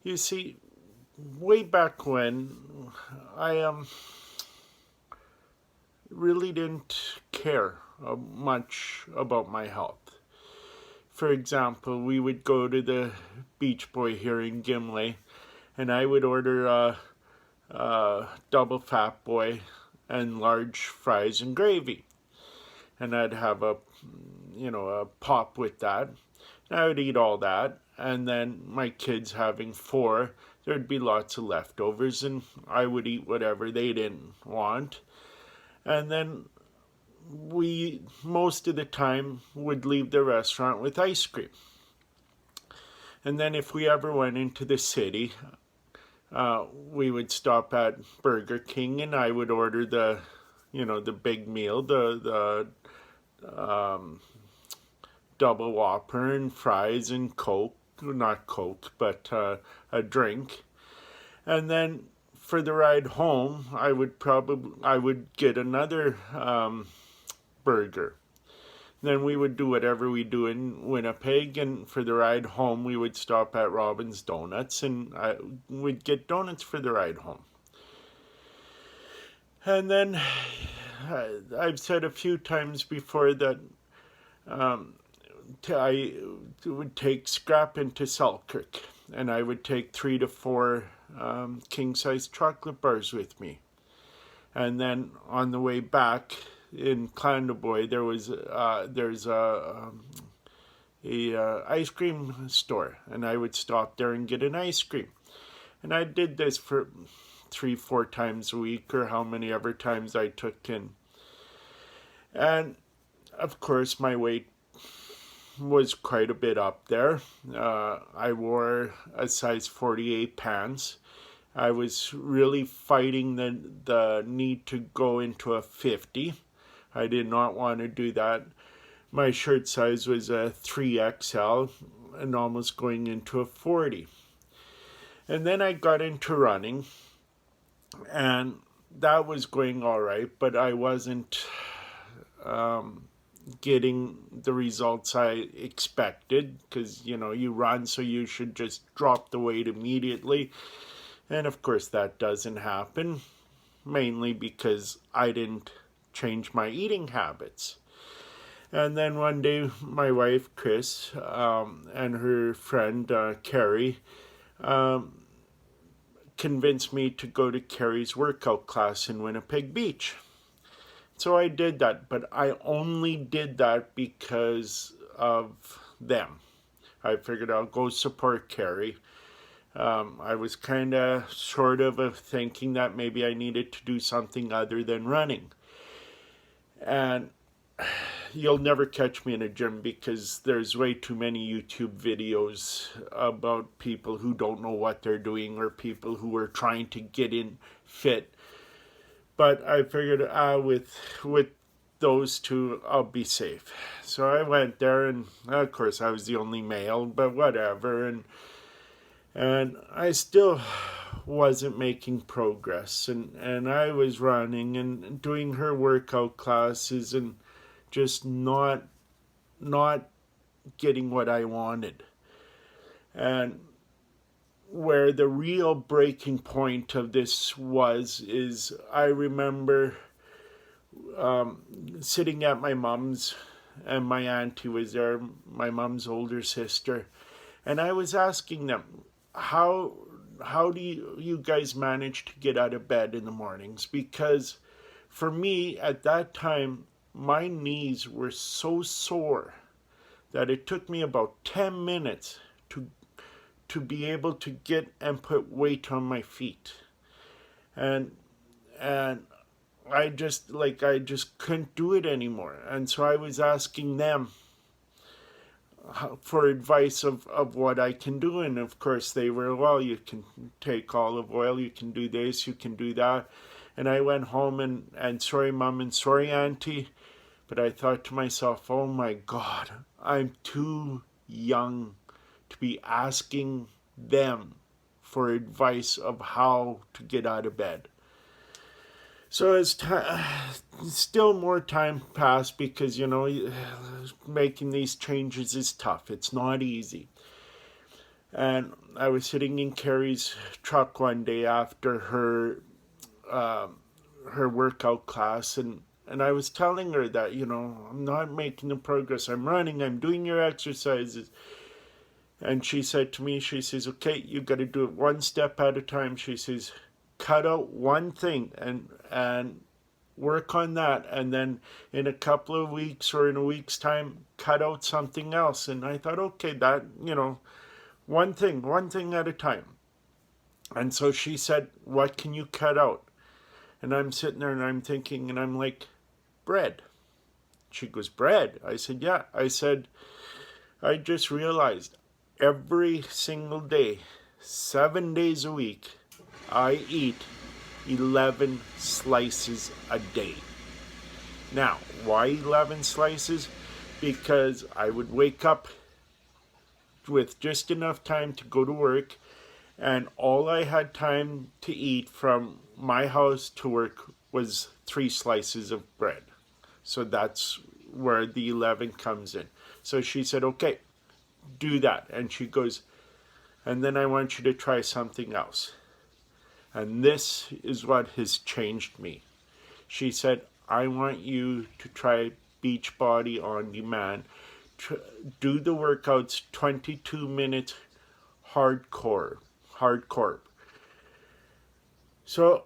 You see, way back when, I really didn't care much about my health. For example, we would go to the Beach Boy here in Gimli, and I would order a double fat boy and large fries and gravy, and I'd have a pop with that. And I would eat all that, and then my kids having four, there'd be lots of leftovers, and I would eat whatever they didn't want. And then we, most of the time, would leave the restaurant with ice cream. And then if we ever went into the city, we would stop at Burger King, and I would order the big meal, the double Whopper and fries and Coke, not Coke, but a drink. And then for the ride home, I would get another burger. Then we would do whatever we do in Winnipeg, and for the ride home, we would stop at Robin's Donuts, and we'd get donuts for the ride home. And then I've said a few times before that I would take Scrap into Selkirk, and I would take 3 to 4 king-size chocolate bars with me. And then on the way back in Clandeboye, there's a ice cream store, and I would stop there and get an ice cream. And I did this for 3-4 times a week, or how many ever times I took in. And of course, my weight was quite a bit up there. I wore a size 48 pants. I was really fighting the need to go into a 50. I did not want to do that. My shirt size was a 3XL and almost going into a 40. And then I got into running, and that was going all right, but I wasn't getting the results I expected, because you run, so you should just drop the weight immediately. And of course that doesn't happen, mainly because I didn't change my eating habits. And then one day my wife Chris and her friend Carrie convinced me to go to Carrie's workout class in Winnipeg Beach. So I did that, but I only did that because of them. I figured I'll go support Carrie. I was kind of sort of thinking that maybe I needed to do something other than running. And you'll never catch me in a gym, because there's way too many YouTube videos about people who don't know what they're doing, or people who are trying to get in fit. But I figured with those two, I'll be safe. So I went there, and of course I was the only male, but whatever. And I still wasn't making progress. And I was running and doing her workout classes and just not getting what I wanted. And where the real breaking point of this is I remember sitting at my mom's, and my auntie was there, my mom's older sister, and I was asking them, how do you guys manage to get out of bed in the mornings? Because for me at that time, my knees were so sore that it took me about 10 minutes to be able to get and put weight on my feet. And I just couldn't do it anymore. And so I was asking them for advice of what I can do. And of course they were, well, you can take olive oil, you can do this, you can do that. And I went home and sorry mom and sorry auntie, but I thought to myself, oh my God, I'm too young to be asking them for advice of how to get out of bed. So as still more time passed, because making these changes is tough. It's not easy. And I was sitting in Carrie's truck one day after uh, her workout class, and I was telling her that, I'm not making the progress. I'm running, I'm doing your exercises. And she said to me, she says, okay, you got to do it one step at a time. She says, cut out one thing and work on that, and then in a couple of weeks or in a week's time, cut out something else. And I thought, okay, that, one thing at a time. And so she said, what can you cut out? And I'm sitting there and I'm thinking, and I'm like, bread. She goes, bread? I said, yeah. I said, I just realized every single day, 7 days a week, I eat 11 slices a day. Now, why 11 slices? Because I would wake up with just enough time to go to work, and all I had time to eat from my house to work was 3 slices of bread. So that's where the 11 comes in. So she said, okay, do that. And she goes, and then I want you to try something else. And this is what has changed me. She said, I want you to try Beachbody on demand. Do the workouts 22 minutes hardcore. So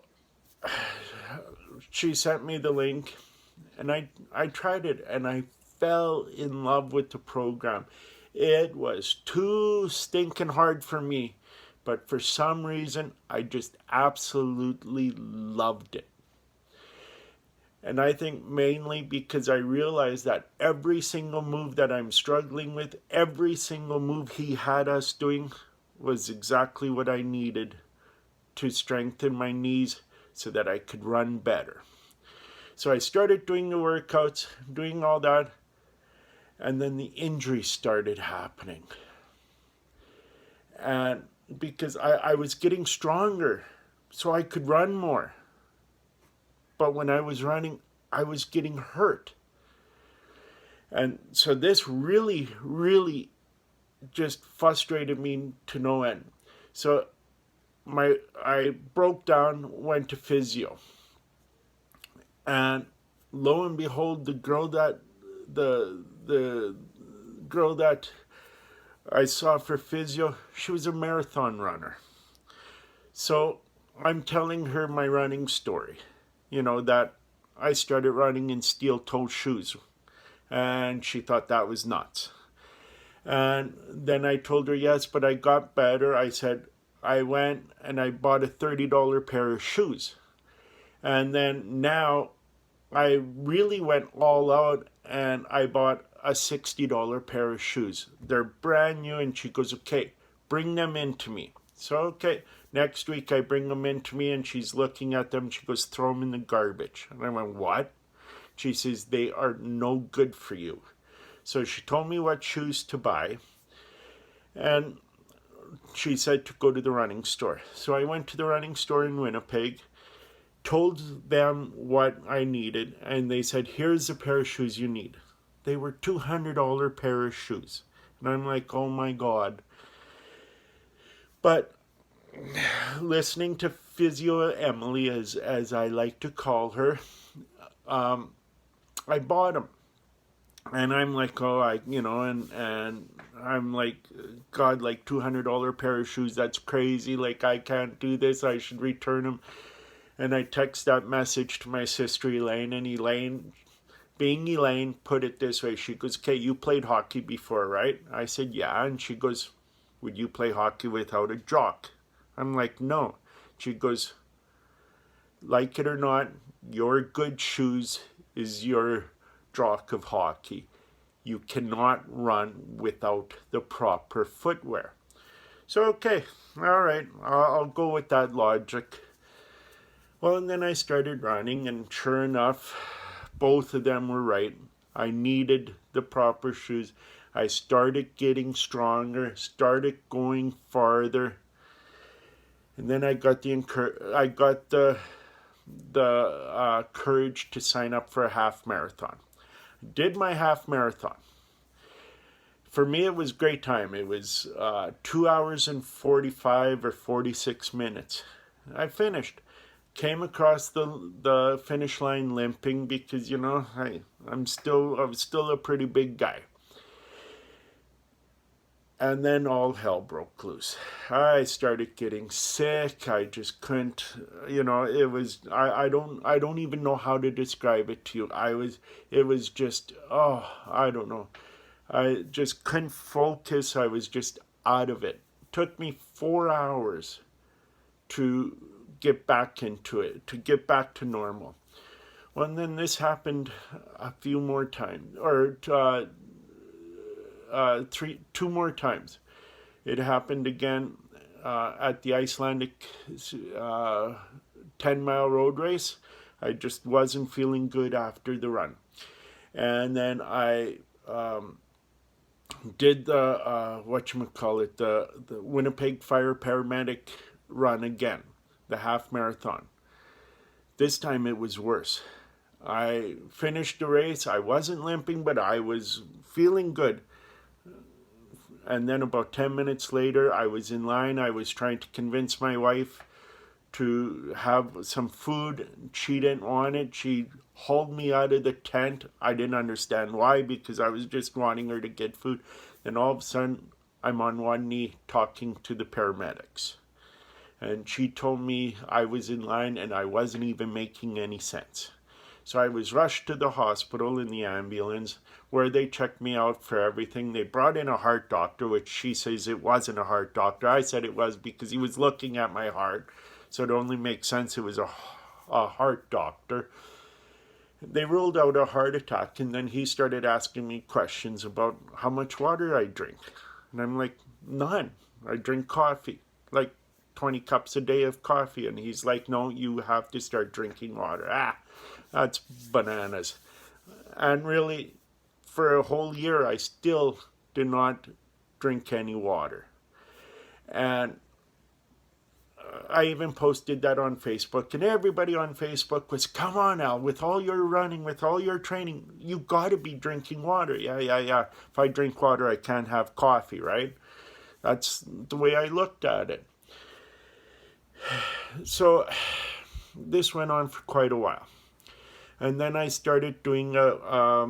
she sent me the link, and I tried it, and I fell in love with the program. It was too stinking hard for me, but for some reason, I just absolutely loved it. And I think mainly because I realized that every single move that I'm struggling with, every single move he had us doing was exactly what I needed to strengthen my knees so that I could run better. So I started doing the workouts, doing all that, and then the injuries started happening. And because I was getting stronger, so I could run more. But when I was running, I was getting hurt. And so this really, really just frustrated me to no end. So I broke down, went to physio. And lo and behold, the girl that I saw for physio, she was a marathon runner. So I'm telling her my running story. That I started running in steel toe shoes. And she thought that was nuts. And then I told her, yes, but I got better. I said, I went and I bought a $30 pair of shoes. And then now I really went all out and I bought a $60 pair of shoes. They're brand new. And she goes, okay, bring them in to me. So, okay, next week I bring them in to me and she's looking at them. She goes, throw them in the garbage. And I went, what? She says, they are no good for you. So she told me what shoes to buy. And she said to go to the running store. So I went to the running store in Winnipeg, told them what I needed, and they said, here's the pair of shoes you need. They were $200 pair of shoes. And I'm like, oh my God. But listening to Physio Emily, as I like to call her, I bought them. And I'm like, and I'm like, God, like $200 pair of shoes, that's crazy. Like, I can't do this. I should return them. And I text that message to my sister Elaine, and Elaine, being Elaine, put it this way. She goes, okay, you played hockey before, right? I said, yeah. And she goes, would you play hockey without a jock? I'm like, no. She goes, like it or not, your good shoes is your jock of hockey. You cannot run without the proper footwear. So, okay, all right, I'll go with that logic. Well, and then I started running, and sure enough, both of them were right. I needed the proper shoes. I started getting stronger, started going farther, and then I got the courage to sign up for a half marathon. Did my half marathon. For me, it was great time. It was 2 hours and 45 or 46 minutes. I finished. Came across the finish line limping because, you know, I was still a pretty big guy. And then all hell broke loose. I started getting sick. I just couldn't, you know, it was, I don't even know how to describe it to you. It was just, oh, I don't know. I just couldn't focus. I was just out of it. Took me 4 hours to get back into it, to get back to normal. Well, and then this happened a few more times, or two more times. It happened again at the Icelandic 10-mile road race. I just wasn't feeling good after the run. And then I did the, the Winnipeg Fire Paramedic run again, the half marathon. This time it was worse. I finished the race. I wasn't limping, but I was feeling good. And then about 10 minutes later, I was in line. I was trying to convince my wife to have some food. She didn't want it. She hauled me out of the tent. I didn't understand why, because I was just wanting her to get food. Then all of a sudden, I'm on one knee talking to the paramedics. And she told me I was in line and I wasn't even making any sense. So I was rushed to the hospital in the ambulance, where they checked me out for everything. They brought in a heart doctor, which she says it wasn't a heart doctor. I said it was because he was looking at my heart. So it only makes sense it was a heart doctor. They ruled out a heart attack, and then he started asking me questions about how much water I drink. And I'm like, none. I drink coffee, like 20 cups a day of coffee. And he's like, no, you have to start drinking water. That's bananas. And really, for a whole year, I still did not drink any water. And I even posted that on Facebook, and everybody on Facebook was, come on, Al, with all your running, with all your training, you got to be drinking water. Yeah. If I drink water, I can't have coffee, right? That's the way I looked at it. So this went on for quite a while. And then I started doing a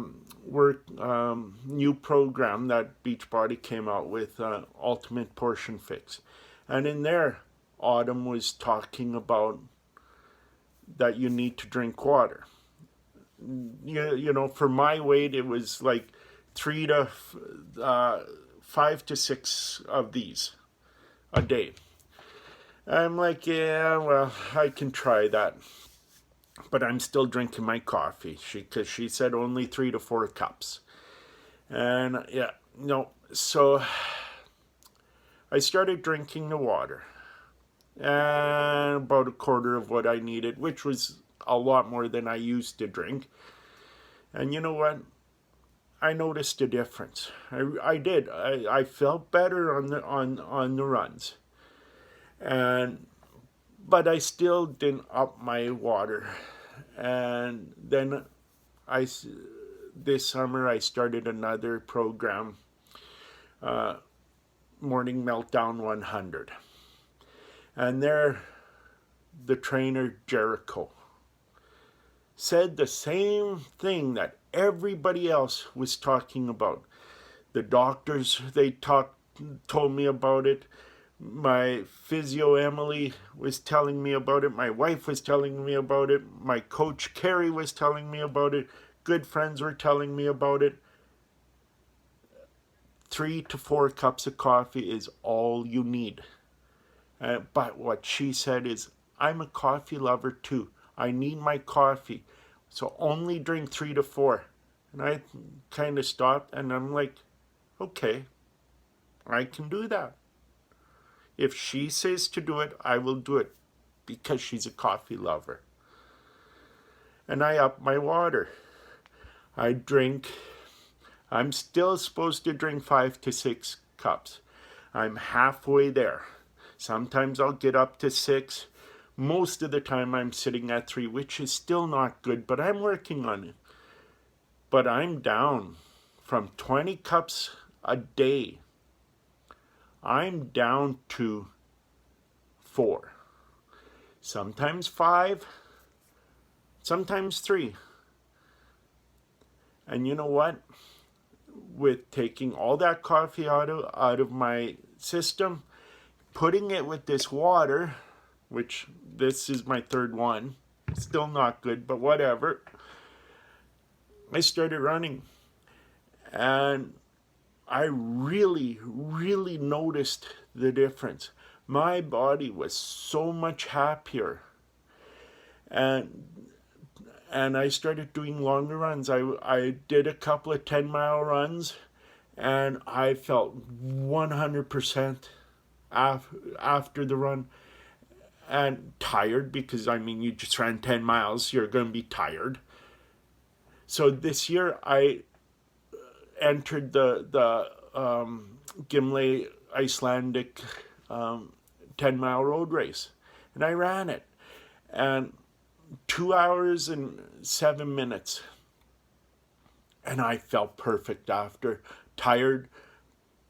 new program that Beachbody came out with, Ultimate Portion Fix. And in there, Autumn was talking about that you need to drink water. You know, for my weight, it was like 5 to 6 of these a day. I'm like, yeah, well, I can try that. But I'm still drinking my coffee, because she said only 3 to 4 cups. And yeah, no, so I started drinking the water. And about a quarter of what I needed, which was a lot more than I used to drink. And you know what? I noticed a difference. I did. I felt better on the runs. But I still didn't up my water. And then this summer I started another program, Morning Meltdown 100. And there, the trainer Jericho said the same thing that everybody else was talking about. The doctors, they told me about it. My physio Emily was telling me about it. My wife was telling me about it. My coach Carrie was telling me about it. Good friends were telling me about it. 3 to 4 cups of coffee is all you need. But what she said is, I'm a coffee lover too. I need my coffee. So only drink 3 to 4. And I kind of stopped and I'm like, okay, I can do that. If she says to do it, I will do it, because she's a coffee lover. And I up my water. I'm still supposed to drink 5 to 6 cups. I'm halfway there. Sometimes I'll get up to 6. Most of the time I'm sitting at 3, which is still not good, but I'm working on it. But I'm down from 20 cups a day. I'm down to 4. Sometimes 5, sometimes 3. And you know what? With taking all that coffee out of my system, putting it with this water, which this is my 3rd one, still not good, but whatever. I started running, and I really, really noticed the difference. My body was so much happier, and I started doing longer runs. I did a couple of 10-mile runs, and I felt 100% after the run, and tired, because I mean, you just ran 10 miles, you're going to be tired. So this year I entered the Gimle Icelandic 10-mile road race, and I ran it, and 2 hours and 7 minutes, and I felt perfect after. Tired,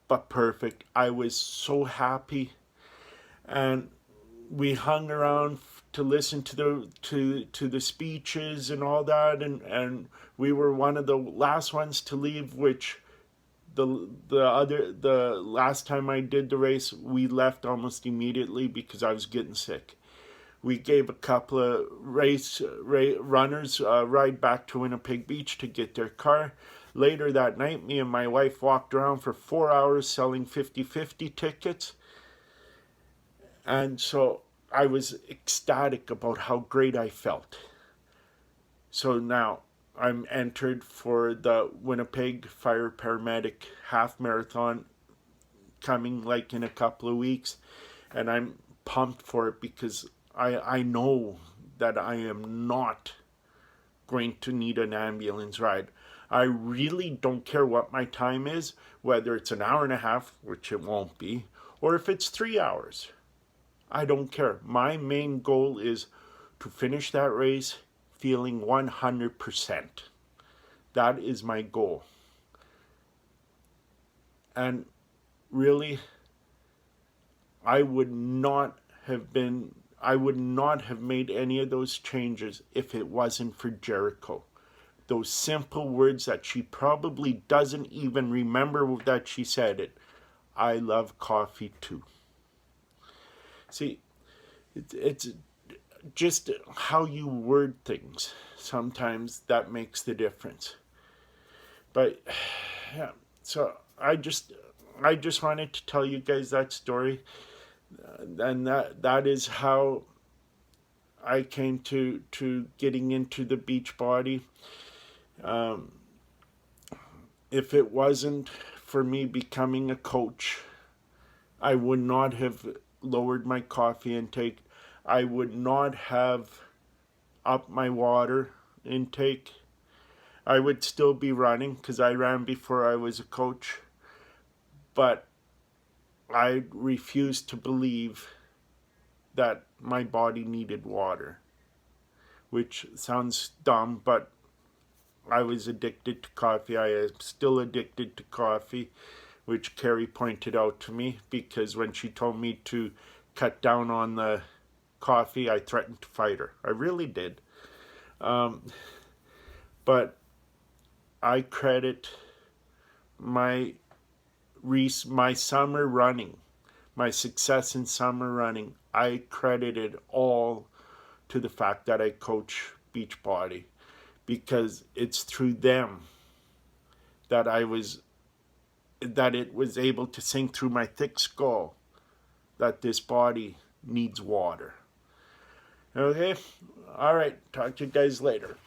but perfect. I was so happy, and we hung around to listen to the speeches and all that, and we were one of the last ones to leave, which the last time I did the race, we left almost immediately because I was getting sick. We gave a couple of runners a ride back to Winnipeg Beach to get their car. Later that night, me and my wife walked around for 4 hours selling 50-50 tickets. And so I was ecstatic about how great I felt. So now I'm entered for the Winnipeg Fire Paramedic Half Marathon coming like in a couple of weeks. And I'm pumped for it because I know that I am not going to need an ambulance ride. I really don't care what my time is, whether it's an hour and a half, which it won't be, or if it's 3 hours. I don't care. My main goal is to finish that race feeling 100%. That is my goal. And really, I would not have made any of those changes if it wasn't for Jericho. Those simple words that she probably doesn't even remember that she said it. I love coffee too. See, it's just how you word things. Sometimes that makes the difference. But yeah, so I just wanted to tell you guys that story, and that is how I came to getting into the Beachbody. If it wasn't for me becoming a coach, I would not have lowered my coffee intake. I would not have upped my water intake. I would still be running because I ran before I was a coach. But I refused to believe that my body needed water, which sounds dumb, but I was addicted to coffee. I am still addicted to coffee, which Carrie pointed out to me, because when she told me to cut down on the coffee, I threatened to fight her. I really did. But I credit my summer running, my success in summer running, I credit it all to the fact that I coach Beachbody, because it's through them that it was able to sink through my thick skull that this body needs water. Okay? All right. Talk to you guys later.